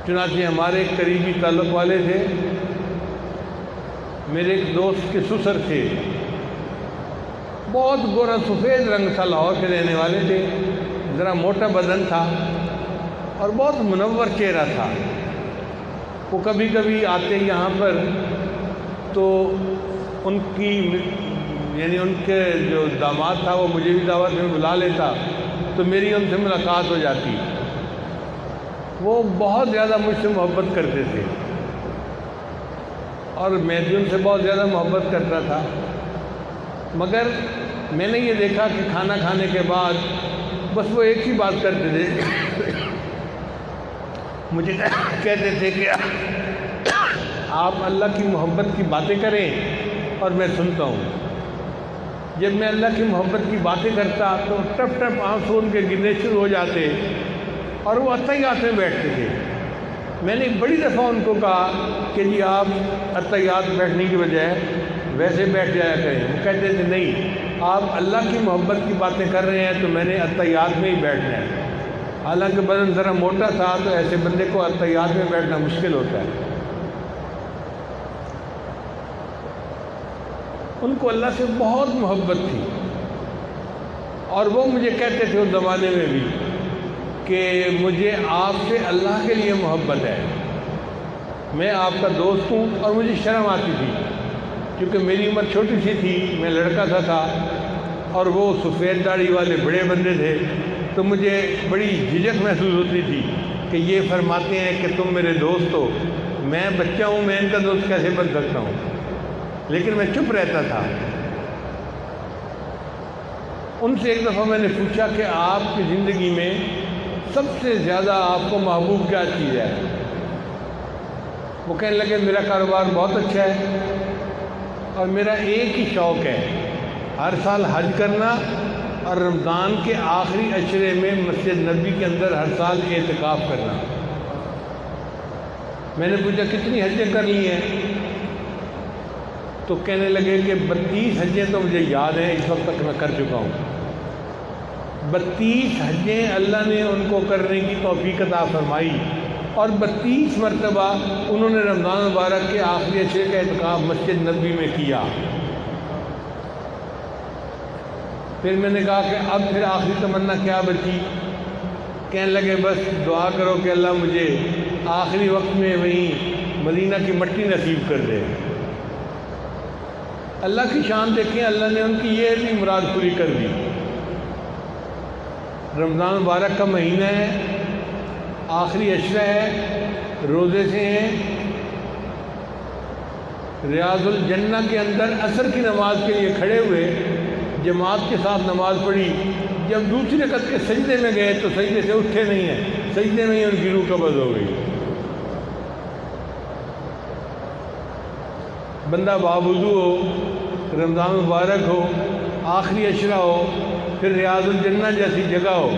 چنانچہ ہمارے ایک قریبی تعلق والے تھے، میرے ایک دوست کے سسر تھے، بہت گورا سفید رنگ تھا، لاہور کے رہنے والے تھے، ذرا موٹا بدن تھا اور بہت منور چہرہ تھا۔ وہ کبھی کبھی آتے یہاں پر تو ان کی یعنی ان کے جو داماد تھا وہ مجھے بھی دعوت میں بلا لیتا تو میری ان سے ملاقات ہو جاتی۔ وہ بہت زیادہ مجھ سے محبت کرتے تھے اور میں بھی ان سے بہت زیادہ محبت کرتا تھا، مگر میں نے یہ دیکھا کہ کھانا کھانے کے بعد بس وہ ایک ہی بات کرتے تھے، مجھے کہتے تھے کہ آپ اللہ کی محبت کی باتیں کریں اور میں سنتا ہوں۔ جب میں اللہ کی محبت کی باتیں کرتا تو ٹپ ٹپ آنسو ان کے گرنے شروع ہو جاتے اور وہ عطیات میں بیٹھتے تھے۔ میں نے بڑی دفعہ ان کو کہا کہ جی آپ عطیات بیٹھنے کی بجائے ویسے بیٹھ جایا کریں۔ وہ کہتے تھے نہیں، آپ اللہ کی محبت کی باتیں کر رہے ہیں تو میں نے عطیات میں ہی بیٹھنا ہے۔ حالانکہ بدن ذرا موٹا تھا تو ایسے بندے کو عطیات میں بیٹھنا مشکل ہوتا ہے۔ ان کو اللہ سے بہت محبت تھی اور وہ مجھے کہتے تھے اس زمانے میں بھی کہ مجھے آپ سے اللہ کے لیے محبت ہے، میں آپ کا دوست ہوں۔ اور مجھے شرم آتی تھی کیونکہ میری عمر چھوٹی سی تھی، میں لڑکا سا تھا اور وہ سفید داڑھی والے بڑے بندے تھے، تو مجھے بڑی جھجک محسوس ہوتی تھی کہ یہ فرماتے ہیں کہ تم میرے دوست ہو، میں بچہ ہوں، میں ان کا دوست کیسے بن سکتا ہوں؟ لیکن میں چپ رہتا تھا۔ ان سے ایک دفعہ میں نے پوچھا کہ آپ کی زندگی میں سب سے زیادہ آپ کو محبوب کیا چیز ہے؟ وہ کہنے لگے میرا کاروبار بہت اچھا ہے اور میرا ایک ہی شوق ہے، ہر سال حج کرنا اور رمضان کے آخری عشرے میں مسجد نبی کے اندر ہر سال اعتکاف کرنا۔ میں نے پوچھا کتنی حجیں کر لی ہیں؟ تو کہنے لگے کہ 32 حجیں تو مجھے یاد ہیں، اس وقت تک میں کر چکا ہوں۔ 32 حجیں اللہ نے ان کو کرنے کی توفیق عطا فرمائی اور 32 مرتبہ انہوں نے رمضان مبارک کے آخری عشرے کا اعتکاف مسجد نبوی میں کیا۔ پھر میں نے کہا کہ اب پھر آخری تمنا کیا بچی؟ کہنے لگے بس دعا کرو کہ اللہ مجھے آخری وقت میں وہیں مدینہ کی مٹی نصیب کر دے۔ اللہ کی شان دیکھیں، اللہ نے ان کی یہ بھی مراد پوری کر دی۔ رمضان مبارک کا مہینہ ہے، آخری عشرہ ہے، روزے سے ہیں، ریاض الجنہ کے اندر عصر کی نماز کے لیے کھڑے ہوئے، جماعت کے ساتھ نماز پڑھی، جب دوسری رکعت کے سجدے میں گئے تو سجدے سے اٹھے نہیں ہیں، سجدے میں ہی ان کی روح قبض ہو گئی۔ بندہ باوضو ہو، رمضان مبارک ہو، آخری عشرہ ہو، پھر ریاض الجنہ جیسی جگہ ہو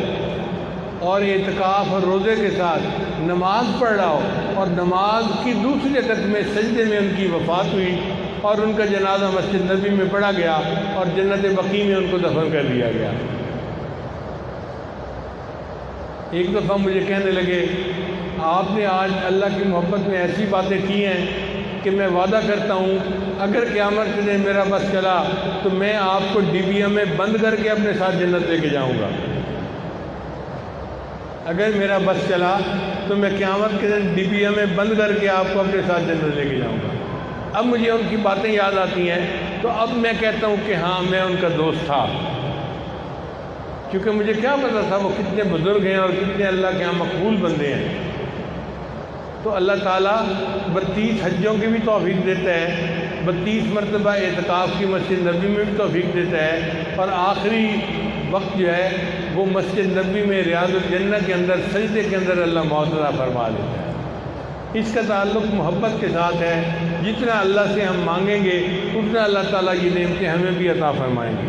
اور اعتکاف اور روزے کے ساتھ نماز پڑھ رہا ہو اور نماز کی دوسری رکعت میں سجدے میں ان کی وفات ہوئی اور ان کا جنازہ مسجد نبی میں پڑھا گیا اور جنت بقیع میں ان کو دفن کر دیا گیا۔ ایک دفعہ مجھے کہنے لگے آپ نے آج اللہ کی محبت میں ایسی باتیں کی ہیں کہ میں وعدہ کرتا ہوں اگر قیامت کے دن میرا بس چلا تو میں آپ کو ڈبیا میں بند کر کے اپنے ساتھ جنت لے کے جاؤں گا۔ اگر میرا بس چلا تو میں قیامت کے دن ڈبیا میں بند کر کے آپ کو اپنے ساتھ جنت لے کے جاؤں گا۔ اب مجھے ان کی باتیں یاد آتی ہیں تو اب میں کہتا ہوں کہ ہاں میں ان کا دوست تھا، کیونکہ مجھے کیا پتا تھا وہ کتنے بزرگ ہیں اور کتنے اللہ کے ہاں مقبول بندے ہیں۔ تو اللہ تعالیٰ 32 حجوں کی بھی توفیق دیتا ہے، 32 مرتبہ اعتکاف کی مسجد نبی میں بھی توفیق دیتا ہے اور آخری وقت جو ہے وہ مسجد نبی میں ریاض الجنہ کے اندر سجدے کے اندر اللہ معطا فرما دیتا ہے۔ اس کا تعلق محبت کے ساتھ ہے، جتنا اللہ سے ہم مانگیں گے اتنا اللہ تعالیٰ یہ نعمتیں ہمیں بھی عطا فرمائیں گے۔